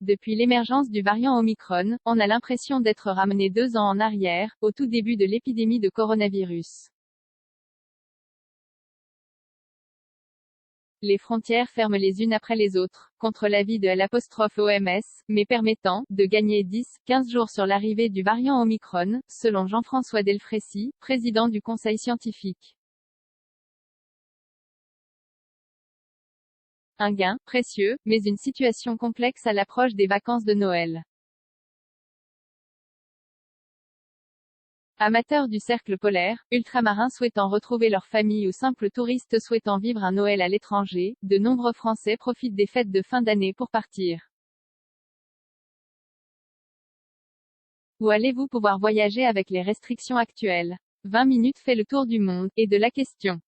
Depuis l'émergence du variant Omicron, on a l'impression d'être ramené 2 ans en arrière, au tout début de l'épidémie de coronavirus. Les frontières ferment les unes après les autres, contre l'avis de l'OMS, mais permettant de gagner 10-15 jours sur l'arrivée du variant Omicron, selon Jean-François Delfraissy, président du Conseil scientifique. Un gain précieux, mais une situation complexe à l'approche des vacances de Noël. Amateurs du cercle polaire, ultramarins souhaitant retrouver leur famille ou simples touristes souhaitant vivre un Noël à l'étranger, de nombreux Français profitent des fêtes de fin d'année pour partir. Où allez-vous pouvoir voyager avec les restrictions actuelles? 20 minutes fait le tour du monde, et de la question.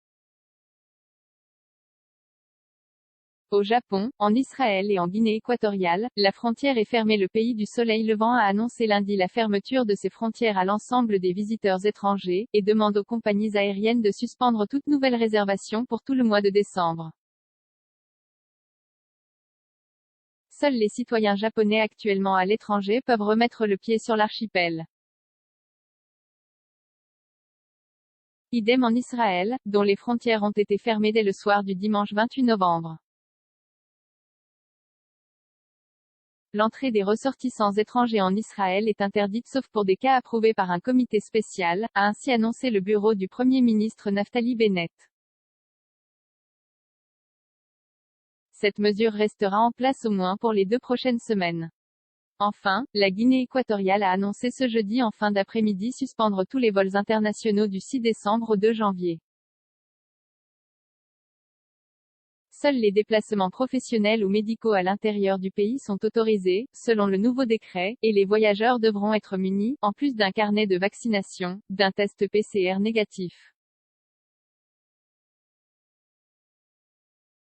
Au Japon, en Israël et en Guinée équatoriale, la frontière est fermée. Le pays du soleil levant a annoncé lundi la fermeture de ses frontières à l'ensemble des visiteurs étrangers, et demande aux compagnies aériennes de suspendre toute nouvelle réservation pour tout le mois de décembre. Seuls les citoyens japonais actuellement à l'étranger peuvent remettre le pied sur l'archipel. Idem en Israël, dont les frontières ont été fermées dès le soir du dimanche 28 novembre. L'entrée des ressortissants étrangers en Israël est interdite sauf pour des cas approuvés par un comité spécial, a ainsi annoncé le bureau du Premier ministre Naftali Bennett. Cette mesure restera en place au moins pour les 2 prochaines semaines. Enfin, la Guinée équatoriale a annoncé ce jeudi en fin d'après-midi suspendre tous les vols internationaux du 6 décembre au 2 janvier. Seuls les déplacements professionnels ou médicaux à l'intérieur du pays sont autorisés, selon le nouveau décret, et les voyageurs devront être munis, en plus d'un carnet de vaccination, d'un test PCR négatif.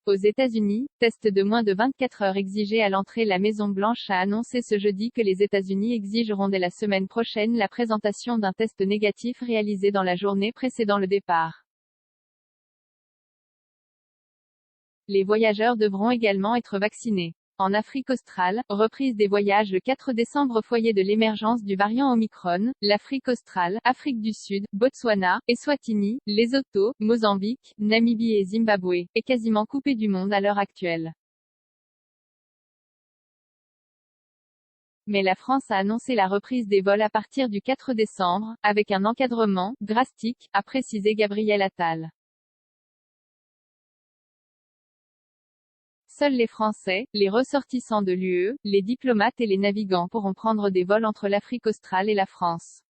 Aux États-Unis, test de moins de 24 heures exigé à l'entrée. La Maison-Blanche a annoncé ce jeudi que les États-Unis exigeront dès la semaine prochaine la présentation d'un test négatif réalisé dans la journée précédant le départ. Les voyageurs devront également être vaccinés. En Afrique australe, reprise des voyages le 4 décembre. Foyer de l'émergence du variant Omicron, l'Afrique australe, Afrique du Sud, Botswana, Eswatini, Lesotho, Mozambique, Namibie et Zimbabwe, est quasiment coupée du monde à l'heure actuelle. Mais la France a annoncé la reprise des vols à partir du 4 décembre, avec un encadrement drastique, a précisé Gabriel Attal. Seuls les Français, les ressortissants de l'UE, les diplomates et les navigants pourront prendre des vols entre l'Afrique australe et la France.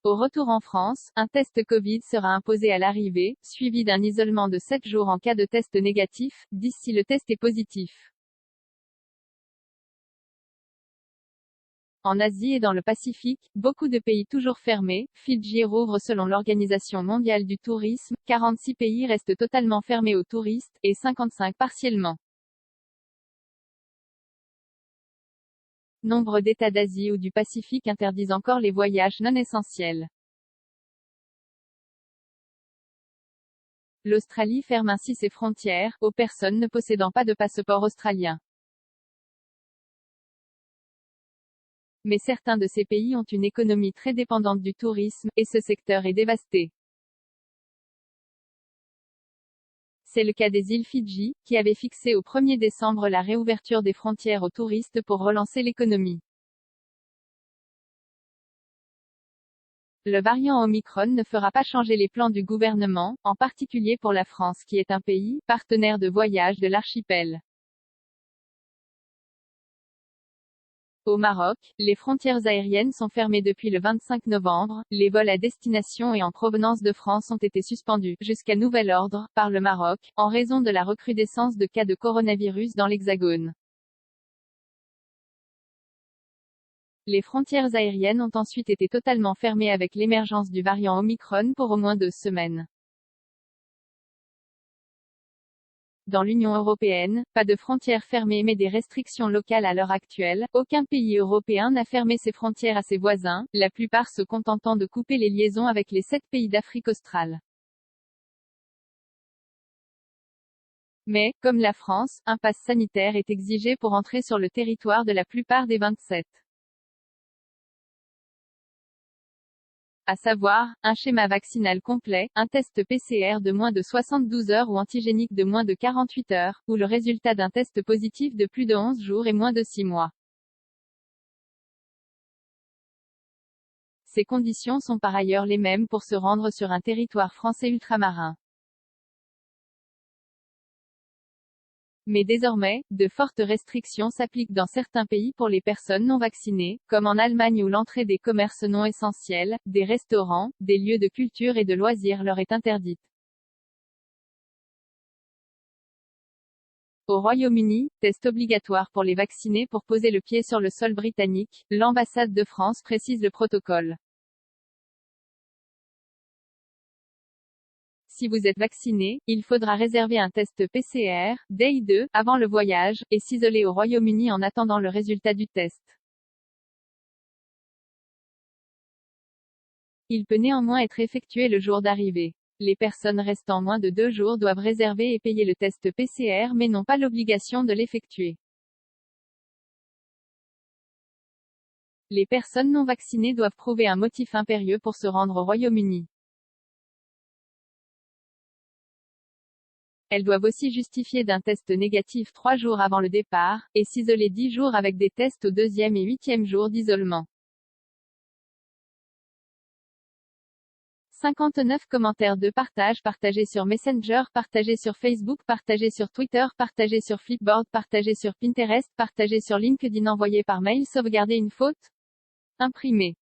Au retour en France, un test Covid sera imposé à l'arrivée, suivi d'un isolement de 7 jours en cas de test négatif, si le test est positif. En Asie et dans le Pacifique, beaucoup de pays toujours fermés. Fidji rouvre selon l'Organisation mondiale du tourisme, 46 pays restent totalement fermés aux touristes, et 55 partiellement. Nombre d'États d'Asie ou du Pacifique interdisent encore les voyages non essentiels. L'Australie ferme ainsi ses frontières, aux personnes ne possédant pas de passeport australien. Mais certains de ces pays ont une économie très dépendante du tourisme, et ce secteur est dévasté. C'est le cas des îles Fidji, qui avaient fixé au 1er décembre la réouverture des frontières aux touristes pour relancer l'économie. Le variant Omicron ne fera pas changer les plans du gouvernement, en particulier pour la France qui est un pays partenaire de voyage de l'archipel. Au Maroc, les frontières aériennes sont fermées depuis le 25 novembre, les vols à destination et en provenance de France ont été suspendus, jusqu'à nouvel ordre, par le Maroc, en raison de la recrudescence de cas de coronavirus dans l'Hexagone. Les frontières aériennes ont ensuite été totalement fermées avec l'émergence du variant Omicron pour au moins 2 semaines. Dans l'Union européenne, pas de frontières fermées mais des restrictions locales à l'heure actuelle. Aucun pays européen n'a fermé ses frontières à ses voisins, la plupart se contentant de couper les liaisons avec les 7 pays d'Afrique australe. Mais, comme la France, un pass sanitaire est exigé pour entrer sur le territoire de la plupart des 27. À savoir, un schéma vaccinal complet, un test PCR de moins de 72 heures ou antigénique de moins de 48 heures, ou le résultat d'un test positif de plus de 11 jours et moins de 6 mois. Ces conditions sont par ailleurs les mêmes pour se rendre sur un territoire français ultramarin. Mais désormais, de fortes restrictions s'appliquent dans certains pays pour les personnes non vaccinées, comme en Allemagne où l'entrée des commerces non essentiels, des restaurants, des lieux de culture et de loisirs leur est interdite. Au Royaume-Uni, test obligatoire pour les vaccinés pour poser le pied sur le sol britannique, l'ambassade de France précise le protocole. Si vous êtes vacciné, il faudra réserver un test PCR, Day 2, avant le voyage, et s'isoler au Royaume-Uni en attendant le résultat du test. Il peut néanmoins être effectué le jour d'arrivée. Les personnes restant moins de 2 jours doivent réserver et payer le test PCR mais n'ont pas l'obligation de l'effectuer. Les personnes non vaccinées doivent prouver un motif impérieux pour se rendre au Royaume-Uni. Elles doivent aussi justifier d'un test négatif 3 jours avant le départ, et s'isoler 10 jours avec des tests au 2e et 8e jour d'isolement. 59 commentaires de partage partagés sur Messenger, partagés sur Facebook, partagés sur Twitter, partagés sur Flipboard, partagés sur Pinterest, partagés sur LinkedIn, envoyés par mail, sauvegarder une faute, imprimé.